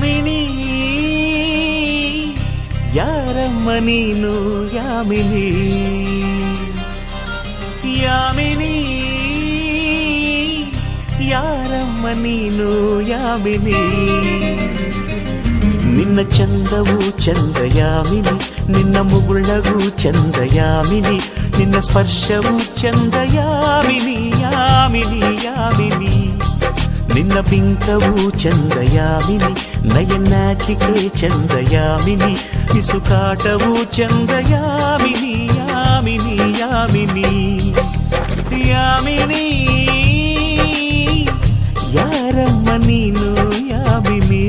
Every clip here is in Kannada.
ಯಾಮಿನಿ ಯಾರಮ್ಮ ನೀನು ಯಾಮಿನಿ ಯಾಮಿನಿ ಯಾರಮ್ಮ ನೀನು ಯಾಮಿನಿ ನಿನ್ನ ಚಂದವು ಚಂದ ಯಾಮಿನಿ ನಿನ್ನ ಮುಗುಳಗೂ ಚಂದ ಯಾಮಿನಿ ನಿನ್ನ ಸ್ಪರ್ಶವು ಚಂದ ಯಾಮಿನಿ ಯಾಮಿನಿ ಯಾಮಿನಿ ನಿನ್ನ ಬಿಂಕವು ಚಂದ ಯಾಮಿನಿ ನಯನಾಚಿಕೆ ಚಂದ ಯಾಮಿನಿ ಪಿಸುಕಾಟವು ಚಂದ ಯಾಮಿನಿ ಯಾಮಿನಿ ಯಾಮಿನಿ ಯಾಮಿನಿ ಯಾರಮ್ಮ ನೀನು ಯಾಮಿನಿ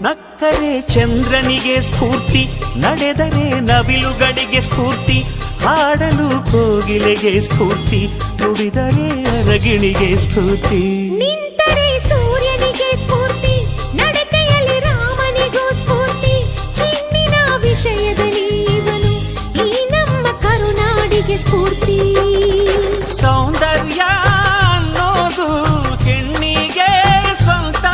ನಕ್ಕರೆ ಚಂದ್ರನಿಗೆ ಸ್ಫೂರ್ತಿ ನಡೆದರೆ ನವಿಲುಗಳಿಗೆ ಸ್ಫೂರ್ತಿ ಹಾಡಲು ಕೋಗಿಲೆಗೆ ಸ್ಫೂರ್ತಿ ನುಡಿದರೆ ಅರಗಿಣಿಗೆ ಸ್ಫೂರ್ತಿ ನಿಂತರೆ ಸೂರ್ಯನಿಗೆ ಸ್ಫೂರ್ತಿ ನಡತೆಯಲ್ಲಿ ರಾಮನಿಗೂ ಸ್ಫೂರ್ತಿ ಹೆಣ್ಣಿನ ವಿಷಯದಲ್ಲಿ ಇವನು ಈ ನಮ್ಮ ಕರುನಾಡಿಗೆ ಸ್ಫೂರ್ತಿ ಸೌಂದರ್ಯ ಅನ್ನೋದು ಹೆಣ್ಣಿಗೆ ಸ್ವಂತ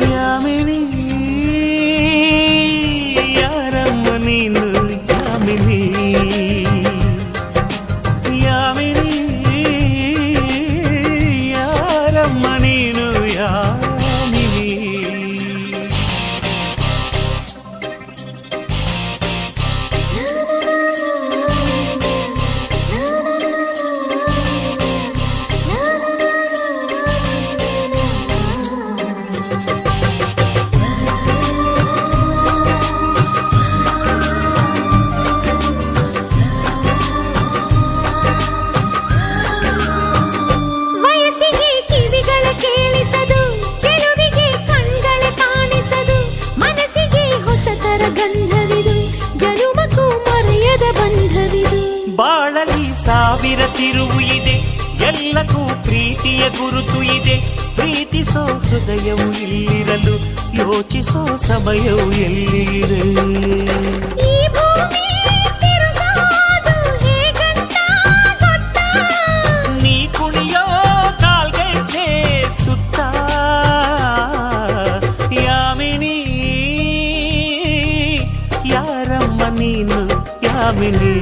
ಯಾಮಿನಿ ಯಾರಮ್ಮ ನೀನು ಯಾಮಿನಿ ಯಾಮಿನಿ ಯಾರಮ್ಮ ನೀನು ಯಾಮಿನಿ ವಯಸ್ಸಿಗೆ ಕಿವಿಗಳ ಕೇಳಿಸದು ಚೆಲುವಿಗೆ ಕಣ್ಗಳ ಕಾಣಿಸದು ಮನಸ್ಸಿಗೆ ಹೊಸತರ ಗಂಧವಿದು ಜನುಮಕ್ಕೂ ಮರೆಯದ ಬಂಧವಿದು ಬಾಳಲಿ ಸಾವಿರ ತಿರುವು ಇದೆ ಎಲ್ಲಕ್ಕೂ ಪ್ರೀತಿಯ ಗುರುತು ಇದೆ ಪ್ರೀತಿಸೋ ಹೃದಯವು ಇಲ್ಲಿರಲು ಯೋಚಿಸೋ ಸಮಯವು ಎಲ್ಲಿದೆ ಈ ಭೂಮಿ ತಿರುಗೋದು ಹೇಗಂತ ಗೊತ್ತಾ ನೀ ಕುಣಿಯೋ ಕಾಲ್ಗೆಜ್ಜೆ ಸುತ್ತ ಯಾಮಿನಿ ಯಾರಮ್ಮ ನೀನು ಯಾಮಿನಿ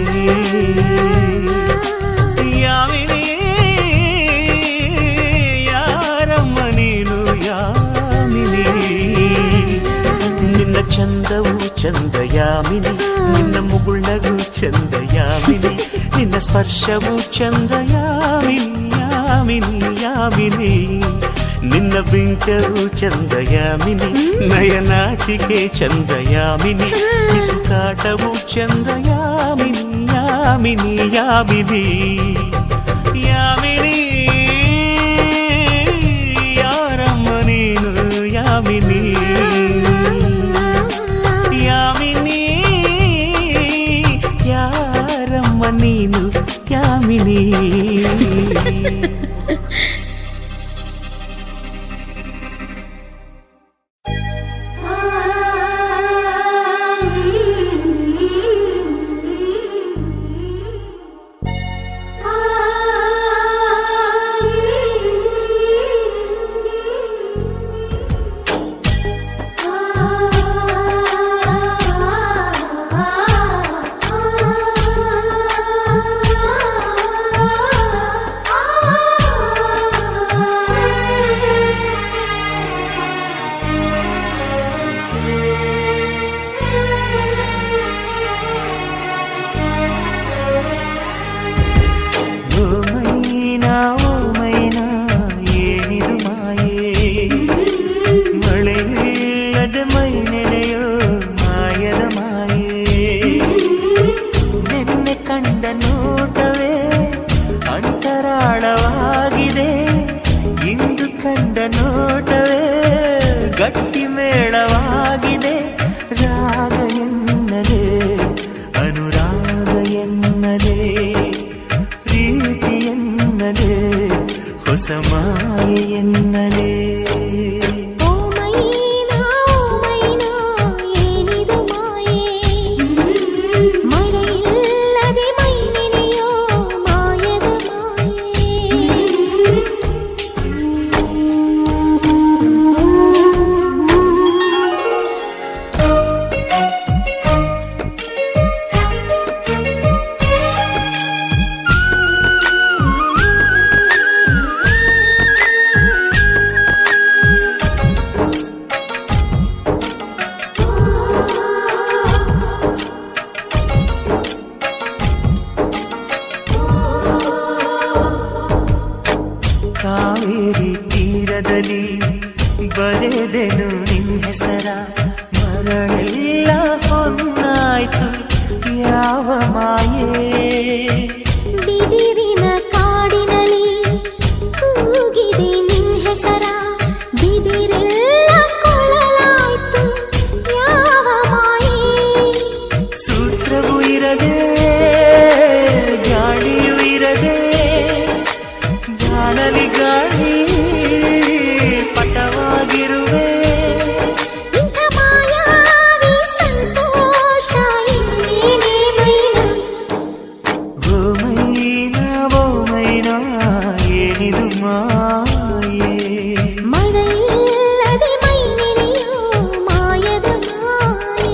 ಯಾಮಿನಿ ಯಾರಮ್ಮ ನೀನು ಯಾಮಿನಿ ನಿನ್ನ ಚಂದವು ಚಂದ ಯಾಮಿನಿ ನಿನ್ನ ಮುಗುಳಗೂ ಚಂದ ಯಾಮಿನಿ ನಿನ್ನ ಸ್ಪರ್ಶವು ಚಂದ ಯಾಮಿನಿ ಯಾಮಿನಿ ಯಾಮಿನಿ ನಿನ್ನ ಬಿಂಕವು ಚಂದ ಯಾಮಿನಿ ನಯನಾಚಿಕೆ ಚಂದ ಯಾಮಿನಿ ಪಿಸುಕಾಟವು ಚಂದ ಯಾಮಿನಿ ಯಾಮಿನಿ ಯಾಮಿನಿ ಯಾಮಿನಿ ಯಾರಮ್ಮ ನೀನು ಯಾಮಿನಿ ಯಾಮಿನಿ ಯಾರಮ್ಮ ನೀನು ಯಾಮಿನಿ ನೋಟವೇ ಗಟ್ಟಿ ಮೇಳವಾಗಿದೆ. ರಾಗ ಎನ್ನಲೇ ಅನುರಾಗ ಎನ್ನಲೇ ಪ್ರೀತಿ ಎನ್ನಲೇ ಹೊಸ ಮಾಯೆ ಎನ್ನಲೇ. ಓ ಮೈನಾ ಏನಿದು ಮಾಯೆ, ಮಳೆಯಿಲ್ಲದೆ ಮೈ ನೆನೆಯೋ ಮಾಯದ ಮಾಯೆ. ಕಾವೇರಿ ತೀರದಲ್ಲಿ ಬರೆದೆನು ನಿನ್ನ ಹೆಸರ, ಮರಳೆಲ್ಲ ಹೊನ್ನಾಯ್ತು ಯಾವ ಮಾಯೆ. ಬಿದಿರಿನ ಕಾಡಿನಲ್ಲಿ ಕೂಗಿದೆ ನಿನ್ ಹೆಸರ, ಬಿದಿರೆಲ್ಲ ಕೊಳಲಾಯ್ತು ಯಾವ ಮಾಯೆ. ಸೂತ್ರವೂ ಇರದೆ ಗಾಳಿಯೂ ಇರದೆ ಗಾಳಲಿ ಗಾಳಿ ಪಟವಾಗಿರುವೆ. ಇಂಥ ಮಾಯಾವಿ ಸಂತೋಷ ಇನ್ನೇನೇ ಮೈನಾ. ಓ ಮೈನಾ ಓ ಮೈನಾ ಏನಿದು ಮಾಯೆ. ಮಳೆಯಿಲ್ಲದೆ ಮೈ ನೆನೆಯೋ ಮಾಯದ ಮಾಯೆ.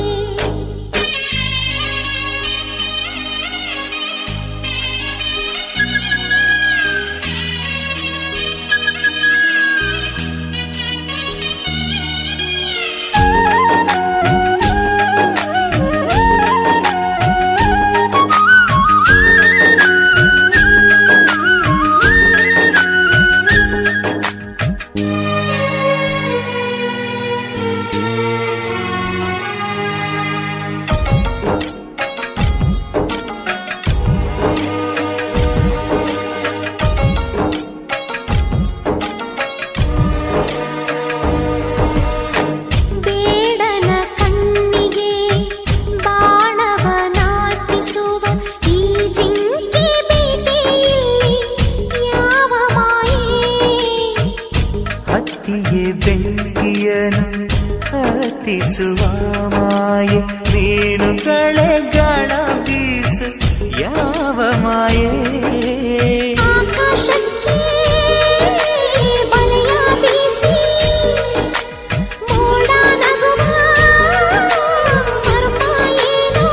ಬೇಡನ ಕಣ್ಣಿಗೆ ಬಾಣವ ನಾಟಿಸುವ ಈ ಜಿಂಕೆ ಬೇಟೆಯಲ್ಲಿ ಯಾವ ಮಾಯೆ. ಹತ್ತಿಗೆ ಬೆಂಕಿಯನು ಹತ್ತಿಸುವ ಮಾಯೆ, ಮೀನುಗಳೇ ಗಾಳ ಬೀಸು ಯಾವ ಮಾಯೆ. ಆಕಾಶಕ್ಕೆ ಬಲೆಯ ಬೀಸಿ ಮೋಡ ನಗುವ ಮರುಪ ಏನೋ.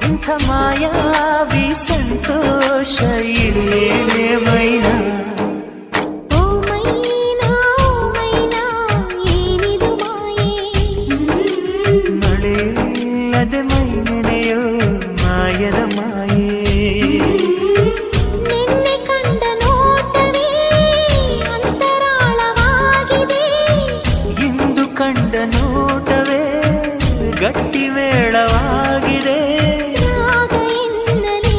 ಇಂಥ ಮಾಯಾವಿ ಸಂತೋಷ ಇಲ್ಲೇನೆ ಮೈನಾ. ಓ ಮೈನಾ ಏನಿದು ಮಾಯೆ. ಮಳೆಯಿಲ್ಲದೆ ಮೈ ನೆನೆಯೋ ಮಾಯದ ಮಾಯೆ. ನಿನ್ನೆ ಕಂಡ ನೋಟವೇ ಅಂತರಾಳವಾಗಿದೆ, ಇಂದು ಕಂಡ ನೋಟವೇ ಗಟ್ಟಿ ಮೇಳವಾಗಿದೆ. ರಾಗ ಎನ್ನಲೇ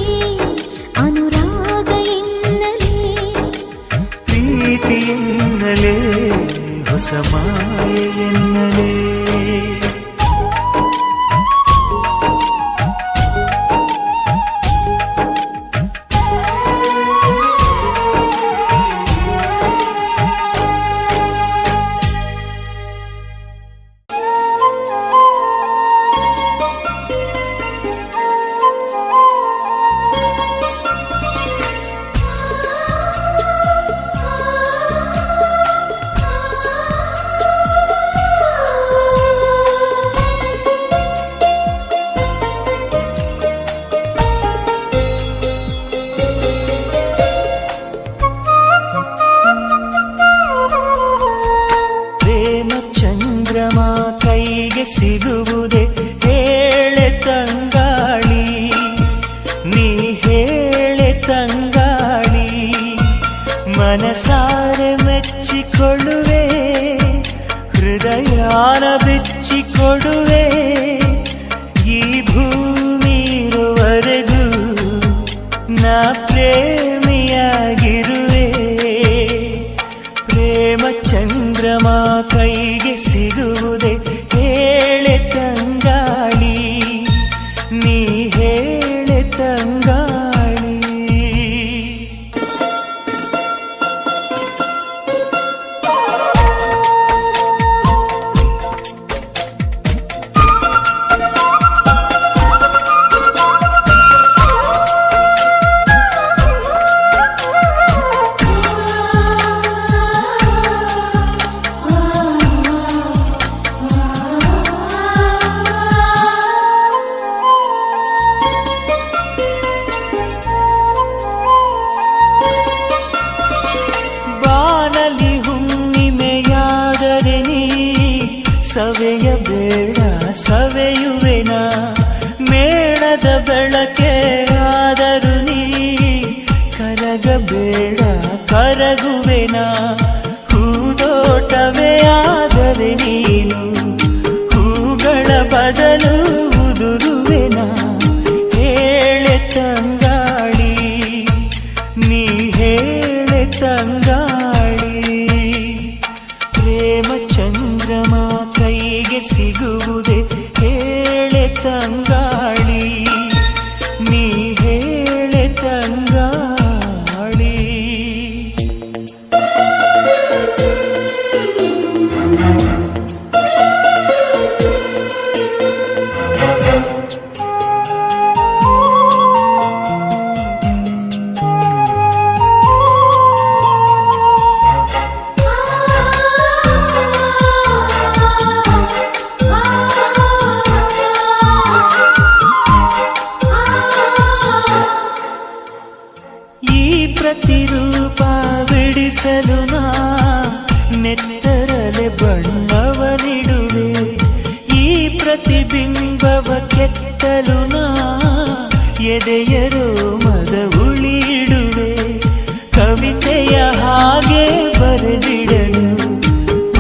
ಅನುರಾಗ ಎನ್ನಲೇ ಪ್ರೀತಿ ಎನ್ನಲೇ ಹೊಸ ಮಾಯೆ ಎನ್ನಲೇ. ಸಿಗುವುದೇ ಹೇಳೆ ತಂಗಾಳಿ, ನೀ ಹೇಳೆ ತಂಗಾಳಿ. ಮನಸಾರೆ ಮೆಚ್ಚಿಕೊಳ್ಳುವೆ, ಹೃದಯಾನ ಬಿಚ್ಚಿಕೊಡುವೆ. ಈ ಭೂಮಿ ಇರುವರೆಗೂ ನಾ ಪ್ರೇಮಿಯಾಗಿರುವೆ. ಪ್ರೇಮ ಸಿಗುವುದೇ ಹೇಳೆ ತಂಗಾಳಿ, ನೀ ಹೇಳೆ ತಂಗಾಳಿ. ಬಾನಲಿ ಹುಣ್ಣಿಮೆಯಾದರೆ ನೀ ಸವೆಯಬೇಡ ಸವೆಯುವೆನ, ಮೇಣದ ಬೆಳಕೆ ಆದರೂ ನೀ ಕರಗಬೇಡ ಕರಗುವೆನ, ಹೂದೋಟವೇ ಆದರೆ ನೀನು ಹೂಗಳ ಬದಲು ಉದುರುವೆನ, ಹೇಳೆ ತಂಗಾಳಿ, ನೀ ಹೇಳೆ ತಂಗಾಳಿ. ಪ್ರೇಮ ಚಂದ್ರಮ ಕೈಗೆ ಸಿಗುವುದೇ ಹೇಳೆ ತಂಗಾಳಿ, ನೀ ಹೇಳೆ ತಂಗಾಳಿ. ಈ ಪ್ರತಿರೂಪ ಬಿಡಿಸಲು ನಾ ನೆತ್ತರಲೆ ಬಣ್ಣವನಿಡುವೆ, ಈ ಪ್ರತಿಬಿಂಬವ ಕೆತ್ತಲು ನಾ ಎದೆಯರೋ ಮದ ಉಳಿಡುವೆ, ಕವಿತೆಯ ಹಾಗೆ ಬರೆದಿಡಲು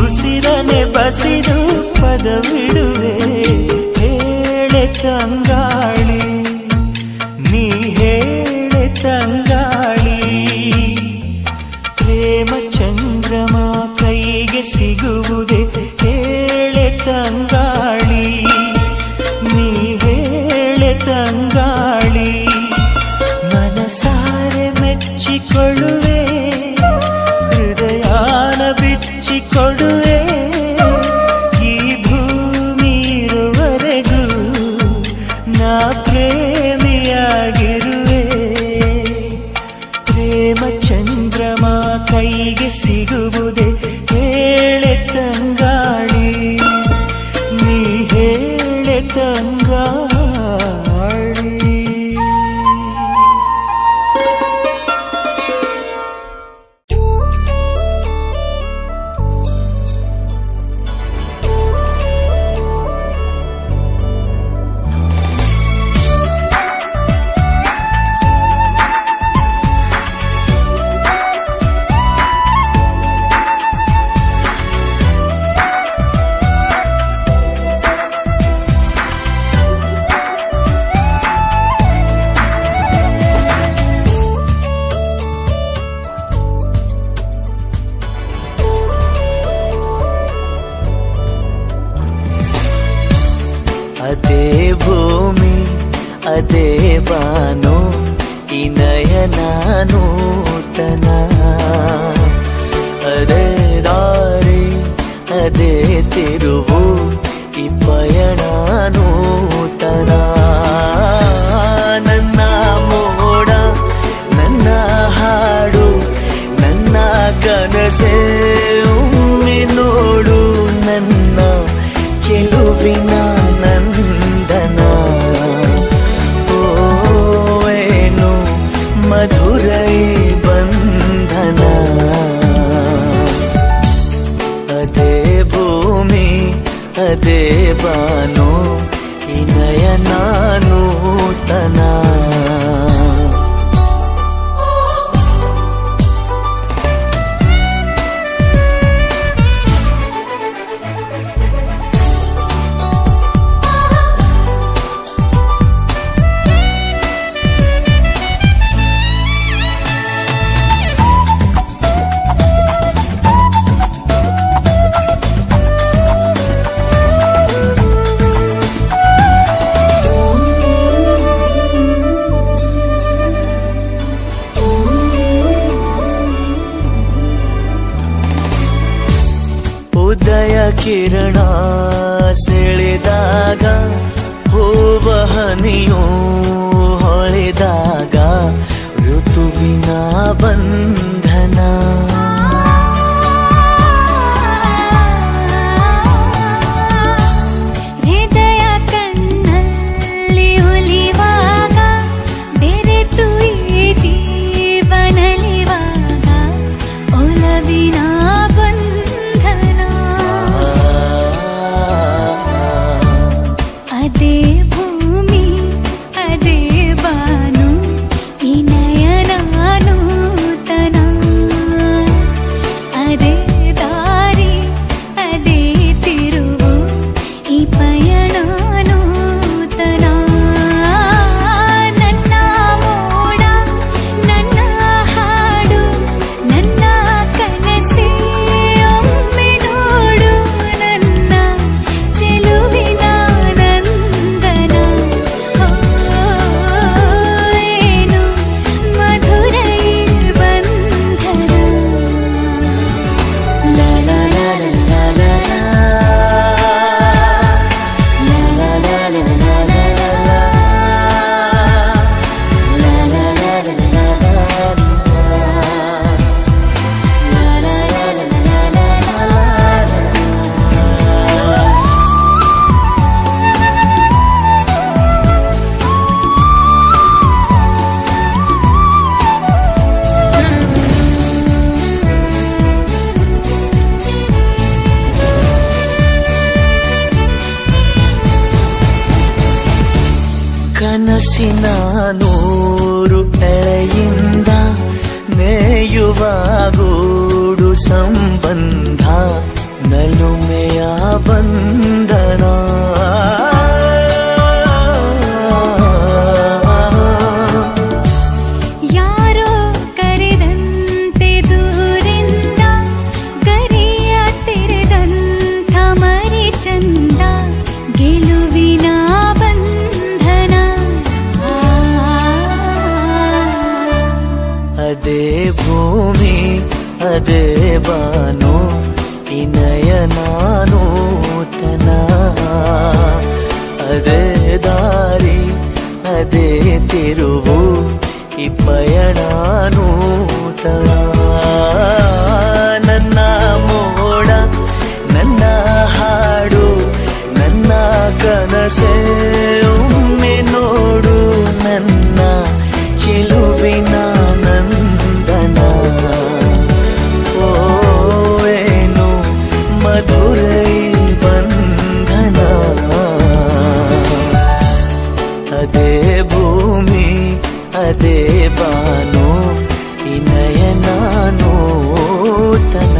ಉಸಿರನೆ ಬಸಿದು ಪದವಿಡುವೆ, ಹೇಳೆ ತಂಗಾಳಿ, ನೀ ಹೇಳೆ ತಂಗಾಳಿ. ಪ್ರೇಮ ಚಂದ್ರಮ ಕೈಗೆ ಸಿಗುವುದೇ ಹೇಳೆ ತಂಗಾಳಿ, ನೀ ಹೇಳೆ ತಂಗಾಳಿ. ಮನಸಾರೆ ಮೆಚ್ಚಿಕೊಳ್ಳುವೆ, ಹೃದಯಾನ ಬಿಚ್ಚಿಕೊಡುವೆ, ಈ ಭೂಮಿ ಇರುವರೆಗೂ ನಾ ಪ್ರೇಮಿಯಾಗಿರುವೆ. ಪ್ರೇಮ ಚಂದ್ರಮ ಕೈಗೆ ಸಿಗುವುದೇ ಹೇಳೆ ತಂಗಾಳಿ, ನೀ ಹೇಳೆ ತಂಗಾಳಿ. ಅದೇ ಭೂಮಿ ಅದೇ ಬಾನು ಈ ನಯನ ನೂತನ, ಅದೇ ದಾರಿ ಅದೇ ತಿರುವು ಈ ಪಯಣ ನೂತನ. ನನ್ನ ಮೋಡ ನನ್ನ ಹಾಡು ನನ್ನ ಕನಸೇ ಒಮ್ಮೆ ನೋಡು, ನನ್ನ ಚೆಲುವಿನ ನಂದನ. ಓವೇನು ಮಧುರೈ ಬಂಧನ, ಅದೇ ಭೂಮಿ ಅದೇ ಬಾನು ಈ ನಯನ ನೂತನ. ಕಿರಣ ಸೆಳೆದಾಗ ಹೂವ ಹನಿಯೂ ಹೊಳೆದಾಗ ಋತುವಿನ ಬಂಧನ ಹೃದಯ ಕಣ್ಣಲ್ಲಿ ಒಲಿವಾಗ ಬೆರೆತು ಈ ಜೀವನಲಿವಾಗ ಒಲವಿನ ಬಂಧನ ಅದೇ ಭೂಮಿ ಅದೇ ಬಾನು ಈ ನಯನ ನೂತನ ಅದೇ ದಾರಿ ಅದೇ ತಿರುವು ಈ ಪಯಣ ನೂತನ ನನ್ನ ಮೋಡ ನನ್ನ ಹಾಡು ನನ್ನ ಕನಸೇ ಒಮ್ಮೆ ನೋಡು ನನ್ನ ಚೆಲುವಿನ ನಂದನ ಏನು ಮಧುರ ಈ ಬಂಧನ ಲಾ ಲಾ ಲಾ ಲಾ ಲಾ ಕನಸಿನ ನೂರು ಎಳೆಯಿಂದ ನೇಯುವ ಗೂಡು ಸಂಬಂಧ ನಲುಮೆಯ ಬಂಧನ ಯಾರೋ ಕರೆದಂತೆ ದೂರಿಂದ ಗರಿಯ ತೆರೆದಂಥ ಮರಿ ಚಂದ ಗೆಲುವಿನ ಬಂಧನ ಅದೇ ಭೂಮಿ ಅದೇ ಬಾನು ಈ ನಯನ ನೂತನ ಅದೇ ದಾರಿ ಅದೇ ತಿರುವು ಈ ಪಯಣ ನೂತನ ನನ್ನ ಮೋಡ ನನ್ನ ಹಾಡು ನನ್ನ ಕನಸೇ ಒಮ್ಮೆ ನೋಡು ನನ್ನ ಚೆಲುವಿನ ನಂದನ ಓ ಏನು ಮಧುರ ಈ ಬಂಧನ ಅದೇ ಭೂಮಿ ಅದೇ ಬಾನು ಈ ನಯನ ನೂತನ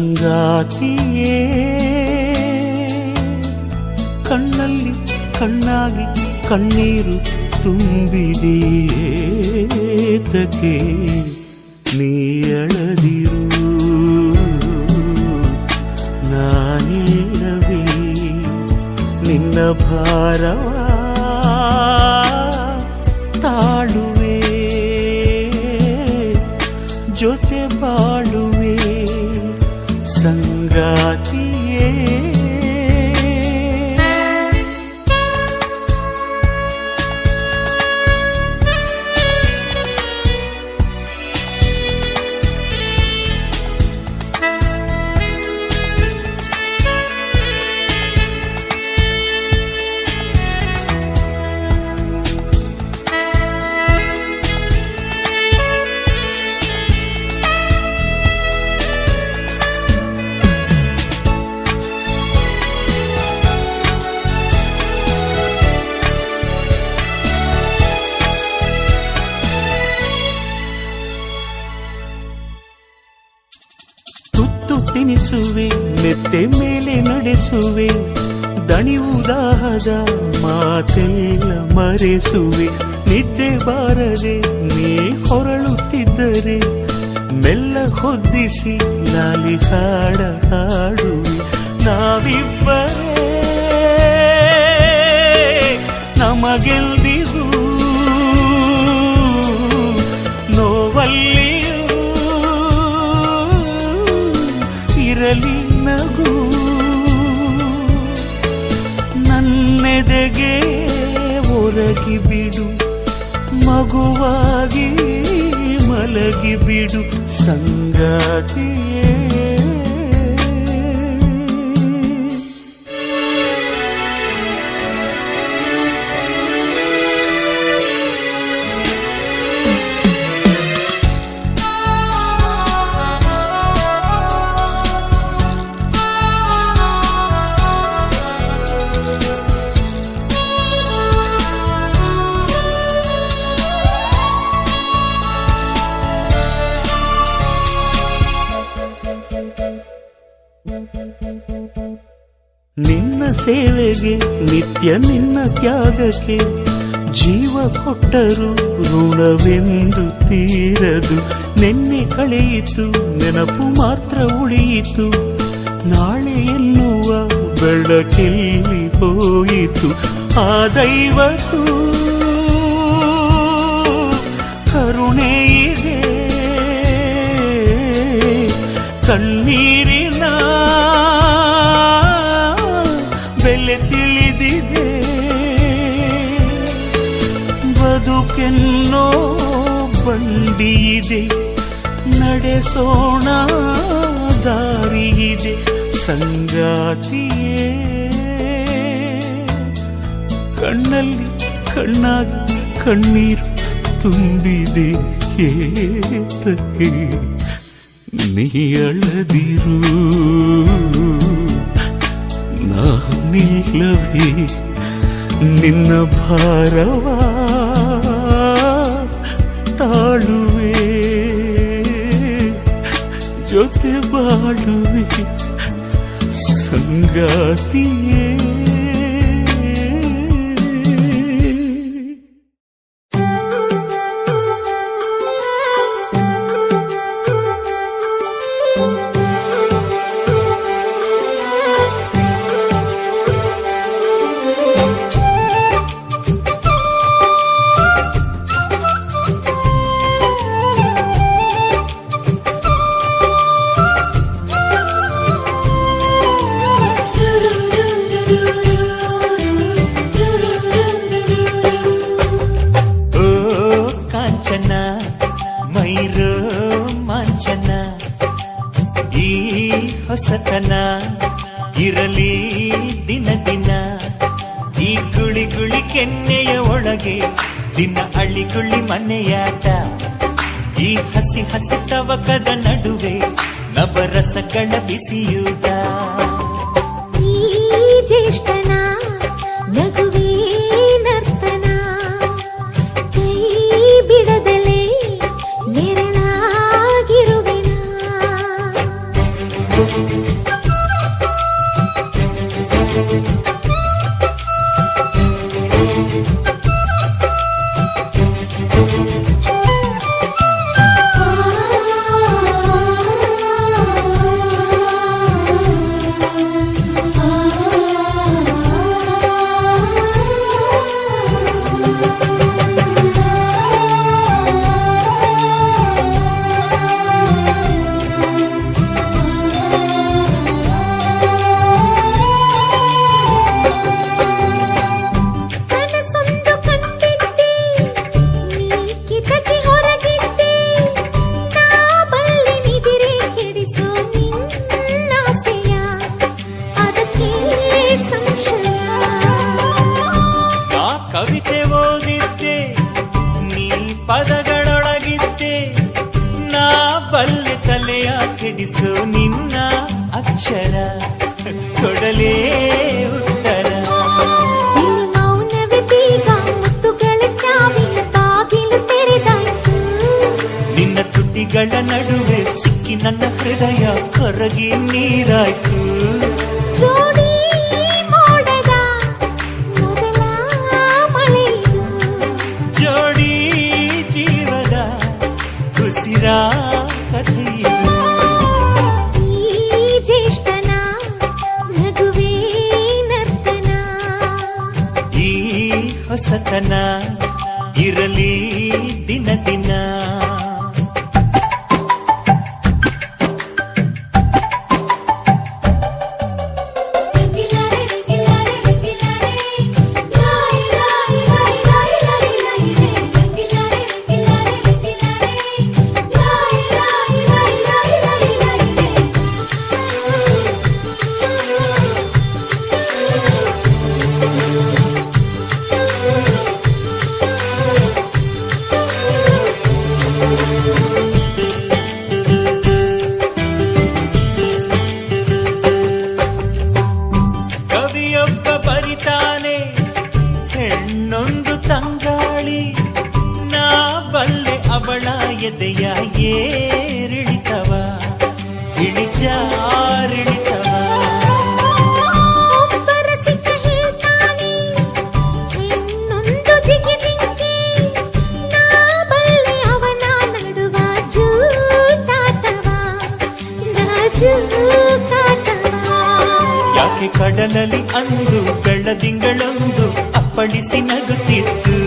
ಸಂಗಾತಿಯೇ ಕಣ್ಣಲ್ಲಿ ಕಣ್ಣಾಗಿ ಕಣ್ಣೀರು ತುಂಬಿದೆಯೇತಕ್ಕೆ ನೀ ಅಳದಿರು ನಾನಿಲ್ಲವೇ ನಿನ್ನ ಭಾರವ ತಾಳುವೆ ಜೊತೆ ಬಾಳುವೆ ಸಂಗಾತಿಯೇ ತಿನಿಸುವೆ, ಮೆತ್ತೆ ಮೇಲೆ ನಡೆಸುವೆ, ದಣಿವುದಾಹದ ಮಾತೆಲ್ಲ ಮರೆಸುವೆ. ನಿದ್ದೆ ಬಾರದೆ ನೀ ಹೊರಳುತ್ತಿದ್ದರೆ ಮೆಲ್ಲ ಹೊದ್ದಿಸಿ ಲಾಲಿ ಹಾಡ ಹಾಡುವೆ. ನಾವಿಬ್ಬರೇ ನಮಗೆಲ್ದಿಗೂ ನೋವಲ್ಲಿಯೂ ಇರಲಿ ನಗು. ನನ್ನೆದೆಗೆ ಒರಗಿ ಬಿಡು, ಮಗುವಾಗಿ ಮಲಗಿ ಬಿಡು ಸಂಗಾತಿಯೇ. ನಿನ್ನ ಸೇವೆಗೆ ನಿತ್ಯ ನಿನ್ನ ತ್ಯಾಗಕ್ಕೆ ಜೀವ ಕೊಟ್ಟರು ಋಣವೆಂದು ತೀರದು. ನೆನ್ನೆ ಕಳೆಯಿತು ನೆನಪು ಮಾತ್ರ ಉಳಿಯಿತು, ನಾಳೆ ಎನ್ನುವ ಬೆಳಕೆಲ್ಲಿ ಹೋಯಿತು. ಆ ದೈವಕ್ಕೂ ಕರುಣೆ ಇದೆ, ಕಣ್ಣೀರಿನ ಬೆಲೆ ತಿಳಿದಿದೆ. ಬದುಕೆನ್ನೋ ಬಂಡಿಯಿದೆ, ನಡೆಸೋಣ ದಾರಿಯಿದೆ ಸಂಗಾತಿಯೇ. ಕಣ್ಣಲ್ಲಿ ಕಣ್ಣಾಗಿ ಕಣ್ಣೀರು ತುಂಬಿದೆ ಏತಕ್ಕೆ ನೀ ಅಳದಿರು. ನಾನಿಲ್ಲವೇ ನಿನ್ನ ಭಾರವ ತಾಳುವೆ, ಜೊತೆ ಬಾಳುವೆ ಸಂಗಾತಿಯೇ. ಹೊಸತನ ಇರಲಿ ದಿನ ದಿನ, ಈ ಗುಳಿ ಗುಳಿ ಕೆನ್ನೆಯ ಒಳಗೆ ದಿನ ಅಳಿಗುಳಿ ಮನೆಯಾಟ. ಈ ಹಸಿ ಹಸಿ ತವಕದ ನಡುವೆ ನವರಸಗಳ ಬಿಸಿಯೂಟ. ಈ ಜ್ಯೇಷ್ಠನ ನಗುವೇ ನರ್ತನ, ಕೈ ಬಿಡದಲೇ ನೆರಳಾಗಿರುವೆನ. ಕವಿತೆ ಓದಿದ್ದೆ ನೀ ಪದಗಳೊಳಗಿದ್ದೆ, ನಾ ಬಲ್ಲೆ ತಲೆಯ ಕೆಡಿಸು ನಿನ್ನ ಅಕ್ಷರ ಕೊಡಲೇ ಉತ್ತರ. ಮೌನವೇ ಬೀಗ ಮುತ್ತುಗಳ ಚಾವಿ ಬಾಗಿಲು ತೆರೆದಾಯ್ತು, ನಿನ್ನ ತುಟಿಗಳ ನಡುವೆ ಸಿಕ್ಕ ಸಿಕ್ಕಿ ನನ್ನ ಹೃದಯ ಕರಗಿ ನೀರಾಯ್ತು. ಜೋಡಿ ಮೋಡದ ಮೊದಲ ಮಳೆಯು ಜೋಡಿ ಜೀವದ ಉಸಿರ ಕಥೆಯು. ಈ ಜ್ಯೇಷ್ಠನ ನಗುವೇ ನರ್ತನ ಈ ಹೊಸತನ ಇರಲಿ ದಿನ ದಿನ. ಕವಿಯೊಬ್ಬ ಬರಿತಾನೆ ಹೆಣ್ಣೊಂದು ತಂಗಾಳಿ, ನಾ ಬಲ್ಲೆ ಅವಳ ಎದೆಯ ಏರಿಳಿತವ ಇಳಿಜಾರಿಳಿತವ. ಒಬ್ಬರ ಸಿಕ್ಕ ಹೇಳ್ತಾನೆ ಇನ್ನೊಂದು ಜಿಗಿದಿಂಗೆ, ನಾ ಬಲ್ಲೆ ಅವನ ನಡುವ ಜೂಟಾಟವ ಜೂಟಾಟವ. ಯಾಕೆ ಕಡಲಲ್ಲಿ ಅಂದು ಬೆಳ್ಳದಿಂಗಳೊಂದು ಅಪ್ಪಳಿಸಿ ನಗುತ್ತಿತ್ತು.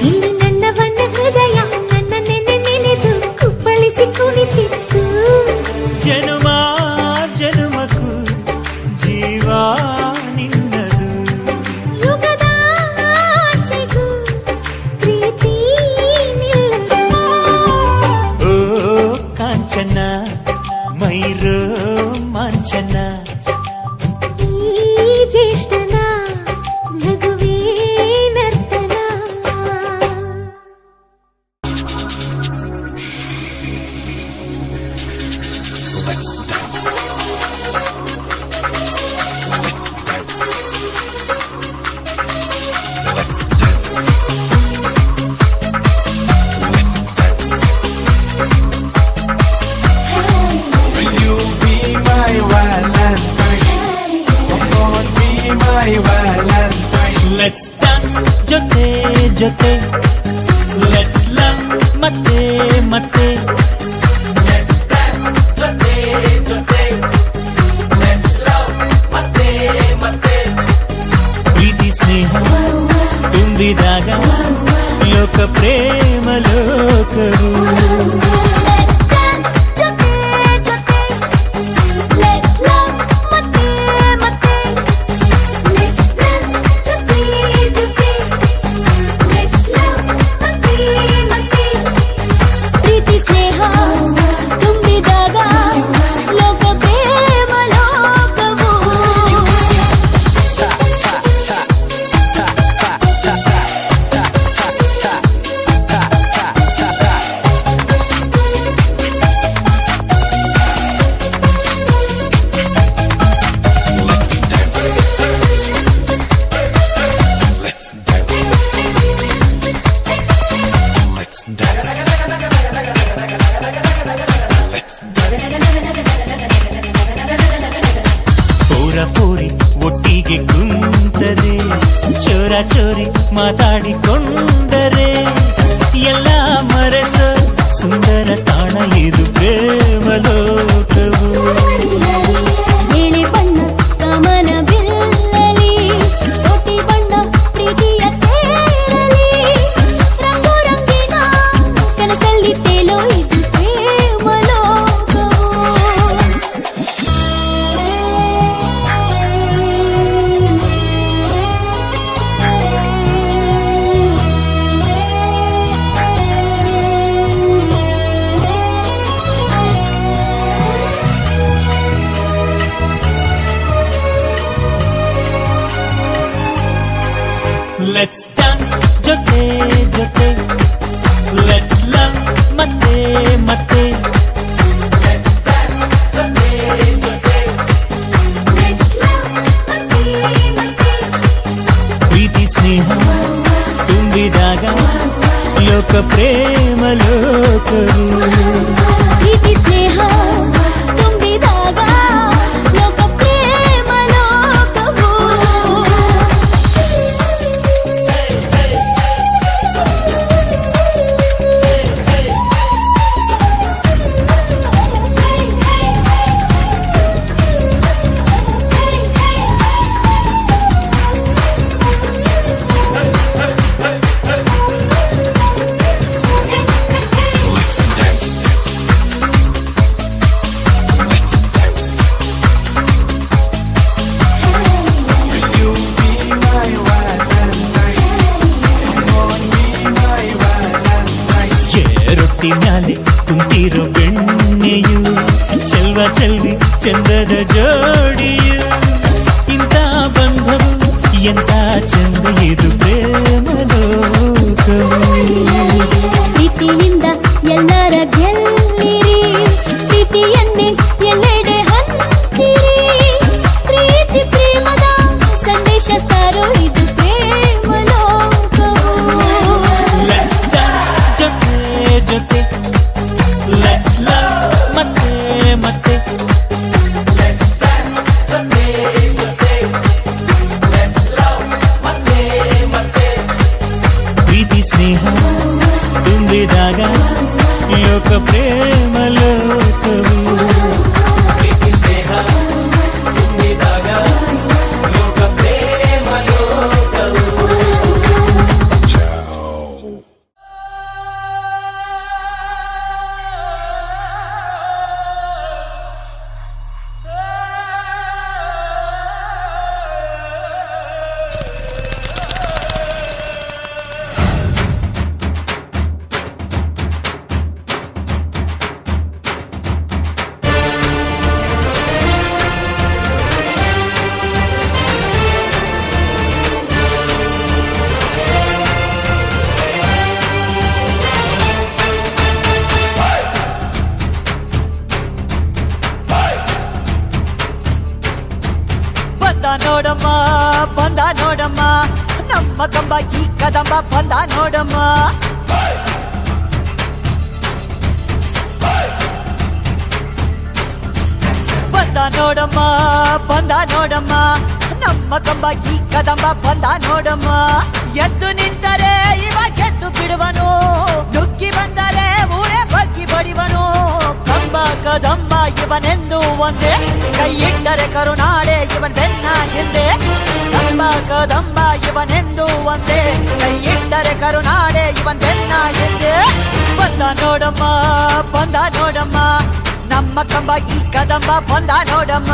ಇಲ್ಲಿ ನನ್ನವನ್ನ ಹೃದಯ ನನ್ನ ನೆನೆ ನೆನೆದು ಕುಪ್ಪಳಿಸಿ ಕುಣಿತಿತ್ತು. ಜನುಮ ಜನುಮಕ್ಕೂ ಜೀವ ನಿನ್ನದು. ಯುಗದ ಆಚೆಗೂ ಪ್ರೀತಿ ನಿಲ್ಲದು. ಓ ಕಾಂಚನ ಮೈರೋ ಮಾಂಚನ, ಈ ಜ್ಯೇಷ್ಠನ ನಗುವೇ ನರ್ತನ. Will you be my Valentine? Come on, be my Valentine. Let's dance ಜೊತೆ ಜೊತೆ, ಲೆಟ್ಸ್ ಲವ್ ಮತ್ತೆ ಮತ್ತೆ. Let's dance, jate, jate. Let's love, mate, mate. ಪ್ರೀತಿ ಸ್ನೇಹ ತುಂಬಿದಾಗ ಲೋಕ ಪ್ರೇಮ ಲೋಕವು. Let's dance ಜೊತೆ ಜೊತೆ, let's love ಮತ್ತೆ ಮತ್ತೆ. Let's dance ಜೊತೆ ಜೊತೆ, let's love ಮತ್ತೆ ಮತ್ತೆ. ಪ್ರೀತಿ ಸ್ನೇಹ ತುಂಬಿದಾಗ ಲೋಕ ಪ್ರೇಮ ಲೋಕವು. ಪೂರ ಪೂರಿ ಒಟ್ಟಿಗೆ ಕುಂತರೆ, ಚೋರ ಚೋರಿ ಮಾತಾಡಿಕೊಂಡರೆ, ಎಲ್ಲ ಮರೆಸ ಸುಂದರ ತಾಣ ಇದು ಪ್ರೇಮ ಲೋಕವು. ನೀಲಿ ಬಣ್ಣ ಕಮನ ಬಿಲ್ಲಲಿ, ಕೋಟಿ ಬಣ್ಣ ಪ್ರೀತಿಯ ತೇರಲಿ, ರಂಗು ರಂಗಿನ ಕನಸಲ್ಲಿ ತೇಲೋ ಇದು ಪ್ರೇಮ ಲೋಕವು. ಲೆಟ್ಸ್ ಡಾನ್ಸ್ ಜೊತೆ ಜೊತೆ, ಲೆಟ್ಸ್ ಲವ್ ಮತ್ತೆ ಮತ್ತೆ. Let's dance, jate, jate. Let's love ಮತ್ತೆ ಮತ್ತೆ. ಪ್ರೀತಿ ಸ್ನೇಹ ತುಂಬಿದಾಗ ಲೋಕ ಪ್ರೇಮ ಲೋಕವು. ಪ್ರೀತಿ ಸ್ನೇಹ ಮ್ಯಾಲೆ ಕುಂತಿರೋ ಬೆಣ್ಣೆಯು ಚೆಲ್ವ ಚೆಲ್ವಿ ಚಂದದ ಜೋಡಿಯು ಇಂಥ ಬಂಧವು ಎಂತ ಚಂದ ಇದು ಪ್ರೇಮ ಲೋಕವು ಪ್ರೀತಿಯಿಂದ ಎಲ್ಲರ ಗೆಲ್ಲಿರಿ ಪ್ರೀತಿಯನ್ನೇ ಎಲ್ಲೆಡೆ ಹಂಚಿರಿ ಪ್ರೀತಿ ಪ್ರೇಮದ ಸಂದೇಶ ಸಾರೋ ಇದು ಪ್ರೇಮ ಲೋಕವು Let's dance ಜೊತೆ ಜೊತೆ Let's love ಮತ್ತೆ ಮತ್ತೆ Let's dance ಜೊತೆ ಜೊತೆ Let's love ಮತ್ತೆ ಮತ್ತೆ ಪ್ರೀತಿ ಸ್ನೇಹ ತುಂಬಿದಾಗ ಲೋಕ ಪ್ರೇಮ ಲೋಕವು ಪ್ರೀತಿ ಸ್ನೇಹ ತುಂಬಿದಾಗ ಲೋಕ ಪ್ರೇಮ ಲೋಕವು ಬಂದ ನೋಡಮ್ಮ ನಮ್ಮ ಕಂಬ ಈ ಕದಂಬ ಬಂದ ನೋಡಮ್ಮ ಬಂದ ನೋಡಮ್ಮ ನಮ್ಮ ಕಂಬ ಈ ಕದಂಬ ಬಂದ ನೋಡಮ್ಮ ಎದ್ದು ನಿಂತರೆ ಇವ ಗೆದ್ದು ಬಿಡುವನು ನುಗ್ಗಿ ಬಂದರೆ ಊರೇ ಬಗ್ಗಿ ಬಡಿವನು ಕಂಬ ಕದಂಬ ಇವನೆಂದು ಒಂದೇ ಕೈ ಇಟ್ಟರೆ ಕರುನಾಡೆ ಇವನ್ ಬೆನ್ನ ಹಿಂದೆ ಕಂಬ ಕದಂಬ ಇವನೆಂದು ಒಂದೇ ಕೈ ಇಟ್ಟರೆ ಕರುನಾಡೆ ಇವನ್ ಬೆನ್ನ ಹಿಂದೆ ಬಂದ ನೋಡಮ್ಮ ನಮ್ಮ ಕಂಬ ಈ ಕದಂಬ ಬಂದ ನೋಡಮ್ಮ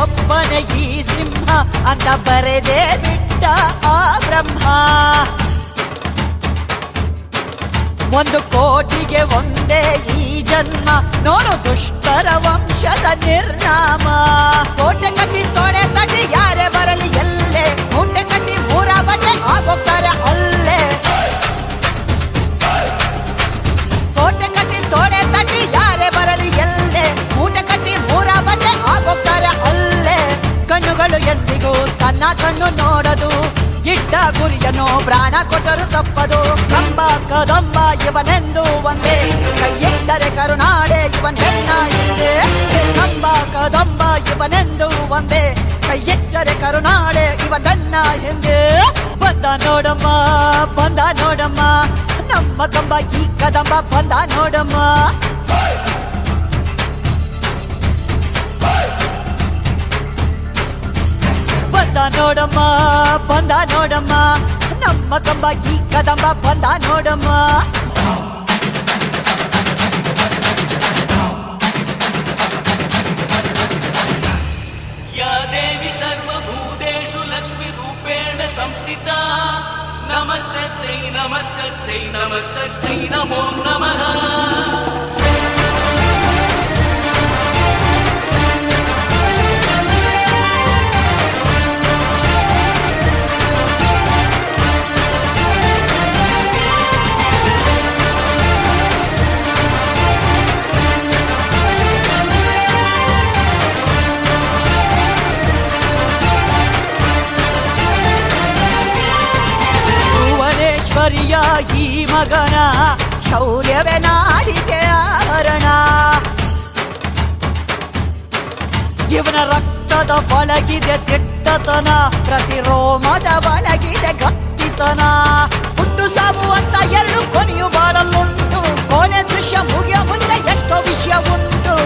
ಒಬ್ಬನೇ ಈ ಸಿಂಹ ಅಂತ ಬರೆದೇ ಬಿಟ್ಟ ಆ ಬ್ರಹ್ಮ 1 ಕೋಟಿಗೆ ಒಂದೇ ಈ ಜನ್ಮ ನೋಡು ದುಷ್ಟರ ವಂಶದ ನಿರ್ನಾಮ ಕೋಟೆ ಕಟ್ಟಿ ತೊಡೆ ತಟ್ಟಿ ಯಾರೇ ಬರಲಿ ಎಲ್ಲೇ ಮೂಟೆ ಕಟ್ಟಿ ಮೂರ ಬಟ್ಟೆ ಆಗೋಗ್ತಾರೆ ಅಲ್ಲೇ ಕೋಟೆ ಕಟ್ಟಿ ತೊಡೆ ತಟ್ಟಿ ಯಾರೇ ಬರಲಿ ಎಲ್ಲೇ ಮೂಟೆ ಕಟ್ಟಿ ಮೂರ ಬಟ್ಟೆ ಆಗೋಗ್ತಾರೆ ಅಲ್ಲೇ ಕಣ್ಣುಗಳು ಎಂದಿಗೂ ತನ್ನ ಕಣ್ಣು ನೋಡದು ಇಟ್ಟ ಗುರಿಯನ್ನು ಪ್ರಾಣ ಕೊಟ್ಟರು ತಪ್ಪದು ಕಂಬ ಕದಂಬ ಇವನೆಂದು ಒಂದೇ ಕೈ ಇಟ್ಟರೆ ಕರುನಾಡೆ ಇವನ್ ಹೆಣ್ಣ ಹಿಂದೆ ಕಂಬ ಕದಂಬ ಇವನೆಂದು ಒಂದೇ ಕೈ ಇಟ್ಟರೆ ಕರುನಾಡೆ ಇವನ್ನ ಹಿಂದೆ ಬಂದ ನೋಡಮ್ಮ ನಮ್ಮ ಕಂಬ ಈ ಕದಂಬ ಬಂದ ನೋಡಮ್ಮ ಬಂದ ನೋಡಮ್ಮ ನಮ್ಮ ಕಂಬ ಈ ಕದಂಬ ಬಂದ ನೋಡಮ್ಮ ಯಾ ದೇವಿ ಸರ್ವಭೂತೇಷು ಲಕ್ಷ್ಮೀ ರೂಪೇಣ ಸಂಸ್ಥಿತಾ ನಮಸ್ತಸ್ಯೈ ನಮಸ್ತಸ್ಯೈ ನಮಸ್ತಸ್ಯೈ ನಮೋ ನಮಃ ಈ ಮಗನ ಶೌರ್ಯವೇ ನಾಡಿಗೆ ಆಭರಣ. ಇವನ ರಕ್ತದ ಒಳಗಿದೆ ದಿಟ್ಟತನ, ಪ್ರತಿ ರೋಮದ ಒಳಗಿದೆ ಗಟ್ಟಿತನ. ಹುಟ್ಟು ಸಾವು ಅಂತ ಎರಡು ಕೊನೆಯು ಬಾಳಲ್ಲುಂಟು, ಕೊನೆ ದೃಶ್ಯ ಮುಗಿಯ ಮುಂಚೆ ಎಷ್ಟೋ ವಿಷಯ ಉಂಟು.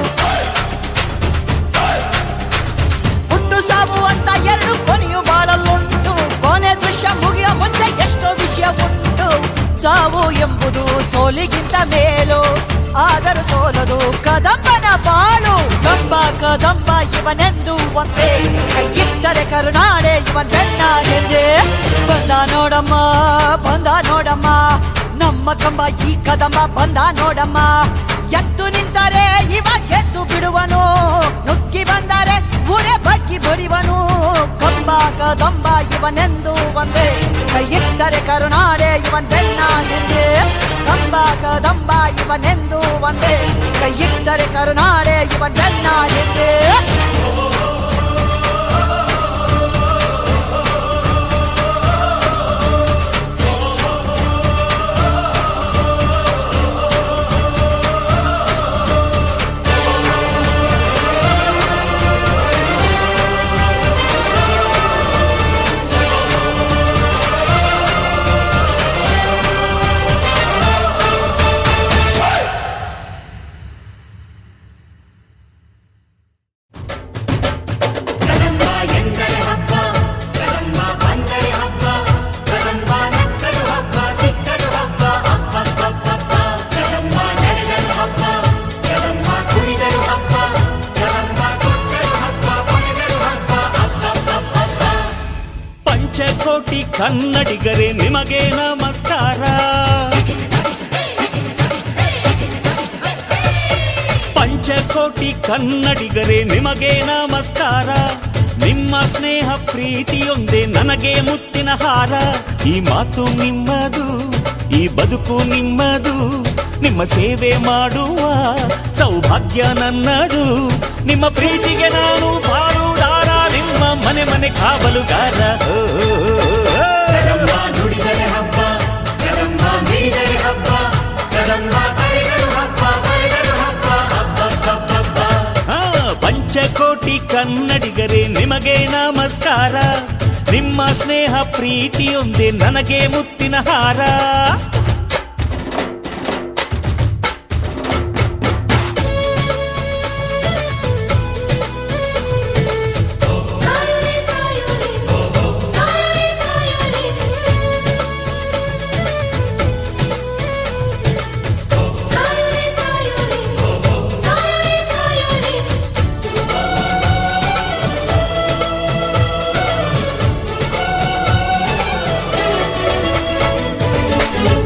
ಹುಟ್ಟು ಸಾವು ಅಂತ ಎರಡು ಕೊನೆಯು ಬಾಳಲ್ಲುಂಟು, ಕೊನೆ ದೃಶ್ಯ ಮುಗಿಯ ಮುಂಚೆ ಎಷ್ಟೋ ವಿಷಯ ಉಂಟು. ಸಾವು ಎಂಬುದು ಸೋಲಿಗಿಂತ ಮೇಲು, ಆದರೂ ಸೋಲದು ಕದಂಬನ ಬಾಳು. ಕಂಬ ಕದಂಬ ಇವನೆಂದು ಒಂದೇ, ಕೈಯಿಟ್ಟರೆ ಕರುನಾಡೆ ಇವನ್ ಬೆನ್ನ ಎಂದೇ. ಬಂದ ನೋಡಮ್ಮ ಬಂದ ನೋಡಮ್ಮ, ನಮ್ಮ ಕಂಬ ಈ ಕದಂಬ ಬಂದ ನೋಡಮ್ಮ. ಎದ್ದು ನಿಂತರೆ ಇವ ಗೆದ್ದು ಬಿಡುವನು, ನುಗ್ಗಿ ಬಂದರೆ ಊರೇ ಬಗ್ಗಿ ಬಡಿವನು. ಕಂಬ ಕದಂಬ ಇವನೆಂದು ಒಂದೇ, ಕೈಯಿಟ್ಟರೆ ಕರುನಾಡೆ ಇವನ್ ಬೆನ್ನ ಎಂದೇ. ಕಂಬ ಕದಂಬ ಇವನೆಂದು ಒಂದೇ, ಕೈಯಿಟ್ಟರೆ ಕರುನಾಡೆ ಇವನ್ ಬೆನ್ನ ಎಂದೇ. ಪಂಚಕೋಟಿ ಕನ್ನಡಿಗರೇ ನಿಮಗೆ ನಮಸ್ಕಾರ. ಪಂಚಕೋಟಿ ಕನ್ನಡಿಗರೇ ನಿಮಗೆ ನಮಸ್ಕಾರ. ನಿಮ್ಮ ಸ್ನೇಹ ಪ್ರೀತಿಯೊಂದೇ ನನಗೆ ಮುತ್ತಿನ ಹಾರ. ಈ ಮಾತು ನಿಮ್ಮದು, ಈ ಬದುಕು ನಿಮ್ಮದು, ನಿಮ್ಮ ಸೇವೆ ಮಾಡುವ ಸೌಭಾಗ್ಯ ನನ್ನದು. ನಿಮ್ಮ ಪ್ರೀತಿಗೆ ನಾನು ಪಾಲುದಾರ, ನಿಮ್ಮ ಮನೆ ಮನೆ ಕಾವಲುಗಾರ. ನುಡಿದರೆ ಹಬ್ಬ, ಕದಂಬ ಮಿಡಿದರೆ ಹಬ್ಬ, ಕದಂಬ ಕರೆದರು ಹಬ್ಬ, ಬರೆದರು ಹಬ್ಬ, ಹಬ್ಬ. ಪಂಚಕೋಟಿ ಕನ್ನಡಿಗರೇ ನಿಮಗೆ ನಮಸ್ಕಾರ. ನಿಮ್ಮ ಸ್ನೇಹ ಪ್ರೀತಿಯೊಂದೇ ನನಗೆ ಮುತ್ತಿನ ಹಾರ.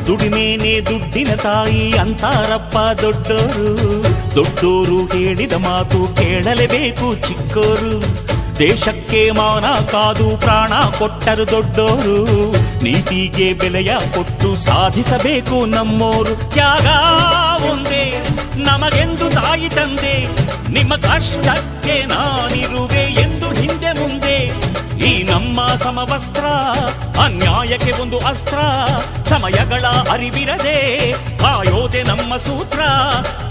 ದುಡಿಮೇನೆ ದುಡ್ಡಿನ ತಾಯಿ ಅಂತಾರಪ್ಪ ದೊಡ್ಡೋರು. ದೊಡ್ಡೋರು ಹೇಳಿದ ಮಾತು ಕೇಳಲೇಬೇಕು ಚಿಕ್ಕೋರು. ದೇಶಕ್ಕೆ ಮಾನ ಕಾದು ಪ್ರಾಣ ಕೊಟ್ಟರು ದೊಡ್ಡೋರು. ನೀತಿಗೆ ಬೆಲೆಯ ಕೊಟ್ಟು ಸಾಧಿಸಬೇಕು ನಮ್ಮೋರು. ತ್ಯಾಗ ಒಂದೇ ನಮಗೆಂದು ತಾಯಿ ತಂದೆ, ನಿಮ್ಮ ಕಷ್ಟಕ್ಕೆ ನಾನಿರುವೆ ಎಂದು ಹಿಂದೆ ಮುಂದೆ. ಈ ನಮ್ಮ ಸಮವಸ್ತ್ರ ಅನ್ಯಾಯಕ್ಕೆ ಒಂದು ಅಸ್ತ್ರ. ಸಮಯಗಳ ಅರಿವಿರದೆ ಕಾಯೋದೆ ನಮ್ಮ ಸೂತ್ರ.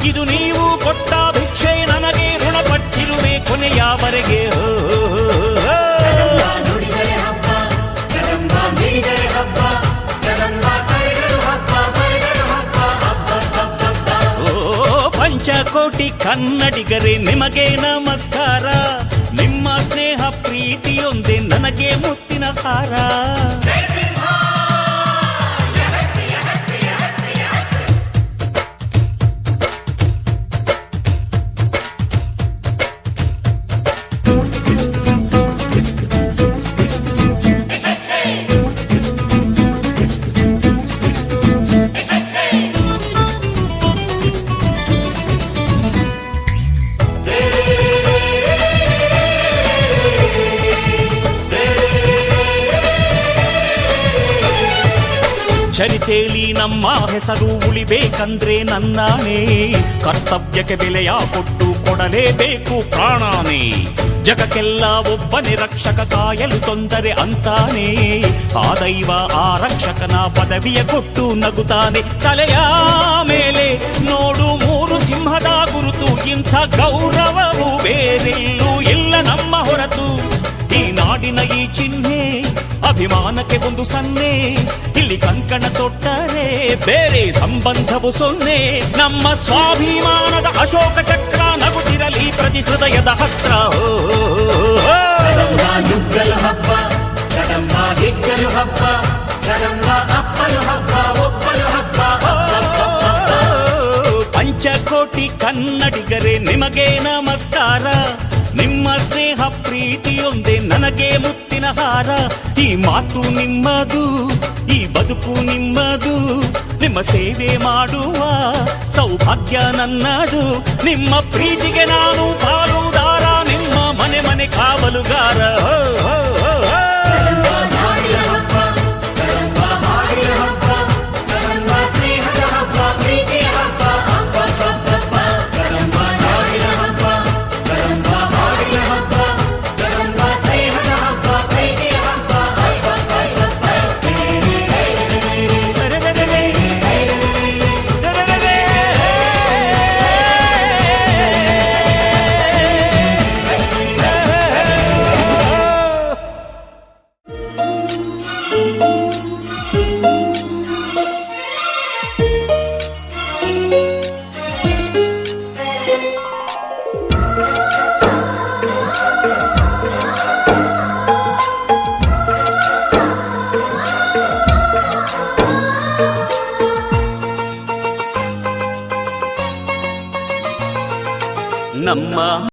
ಇದು ನೀವು ಕೊಟ್ಟ ಭಿಕ್ಷೆ, ನನಗೆ ಋಣಪಟ್ಟಿರುವೆ ಕೊನೆಯವರೆಗೆ. ನುಡಿದರೆ ಹಬ್ಬ, ಕದಂಬ ಮಿಡಿದರೆ ಹಬ್ಬ, ಕದಂಬ ಕರೆದರು ಹಬ್ಬ, ಬರೆದರು ಹಬ್ಬ, ಹಬ್ಬ. ಪಂಚಕೋಟಿ ಕನ್ನಡಿಗರೇ ನಿಮಗೆ ನಮಸ್ಕಾರ. ನಿಮ್ಮ ಸ್ನೇಹ ಪ್ರೀತಿಯೊಂದೇ ನನಗೆ ಮುತ್ತಿನ ಹಾರ. ಚರಿತೆಯಲ್ಲಿ ನಮ್ಮ ಹೆಸರು ಉಳಿಬೇಕಂದ್ರೆ ನನ್ನಾಣೆ. ಕರ್ತವ್ಯಕ್ಕೆ ಬೆಲೆಯ ಕೊಟ್ಟು ಕೊಡಲೇಬೇಕು ಪ್ರಾಣಾನೇ. ಜಗಕ್ಕೆಲ್ಲ ಒಬ್ಬನೇ ರಕ್ಷಕ, ಕಾಯಲು ತೊಂದರೆ ಅಂತಾನೆ. ಆ ದೈವ ಆ ರಕ್ಷಕನ ಪದವಿಯ ಕೊಟ್ಟು ನಗುತ್ತಾನೆ. ತಲೆಯ ಮೇಲೆ ನೋಡು 3 ಸಿಂಹದ ಗುರುತು, ಇಂಥ ಗೌರವವು ಬೇರೆಲ್ಲೂ ಇಲ್ಲ ನಮ್ಮ ಹೊರತು. ಈ ನಾಡಿನ ಈ ಚಿಹ್ನೆ ಅಭಿಮಾನಕ್ಕೆ ಒಂದು ಸನ್ನೆ, ಇಲ್ಲಿ ಕಂಕಣ ತೊಟ್ಟರೆ ಬೇರೆ ಸಂಬಂಧವು ಸೊನ್ನೆ. ನಮ್ಮ ಸ್ವಾಭಿಮಾನದ ಅಶೋಕ ಚಕ್ರ ನಗುತ್ತಿರಲಿ ಪ್ರತಿ ಹೃದಯದ ಹತ್ರ. ಕದಂಬ ನುಗ್ಗಲು ಹಬ್ಬ, ಕದಂಬ ಹಿಗ್ಗಲು ಹಬ್ಬ, ಕದಂಬ ಅಪ್ಪಲು ಹಬ್ಬ, ಒಪ್ಪಲು ಹಬ್ಬ. ಪಂಚಕೋಟಿ ಕನ್ನಡಿಗರೇ ನಿಮಗೆ ನಮಸ್ಕಾರ. ನಿಮ್ಮ ಸ್ನೇಹ ಪ್ರೀತಿಯೊಂದೇ ನನಗೆ ಮುತ್ತಿನ ಹಾರ. ಈ ಮಾತು ನಿಮ್ಮದು, ಈ ಬದುಕು ನಿಮ್ಮದು, ನಿಮ್ಮ ಸೇವೆ ಮಾಡುವ ಸೌಭಾಗ್ಯ ನನ್ನದು. ನಿಮ್ಮ ಪ್ರೀತಿಗೆ ನಾನು ಪಾಲುದಾರ, ನಿಮ್ಮ ಮನೆ ಮನೆ ಕಾವಲುಗಾರ. ಕದಂಬ ನಾಡಿನ ಹಬ್ಬ, ಕದಂಬ ಹಾಡಿನ ಹಬ್ಬ, ಕದಂಬ ಸ್ನೇಹದ ಹಬ್ಬ, ಪ್ರೀತಿಯ ಹಬ್ಬ. ಹಬ್ಬ ಹಬ್ಬ ಕದಂಬ ನಾಡಿನ ಹಬ್ಬ, ಕದಂಬ ಹಾಡಿನ ಹಬ್ಬ, ಕದಂಬ ಸ್ನೇಹದ ಹಬ್ಬ, ಪ್ರೀತಿಯ ಹಬ್ಬ. ಹಬ್ಬ ಹಬ್ಬ ನಮ್ಮ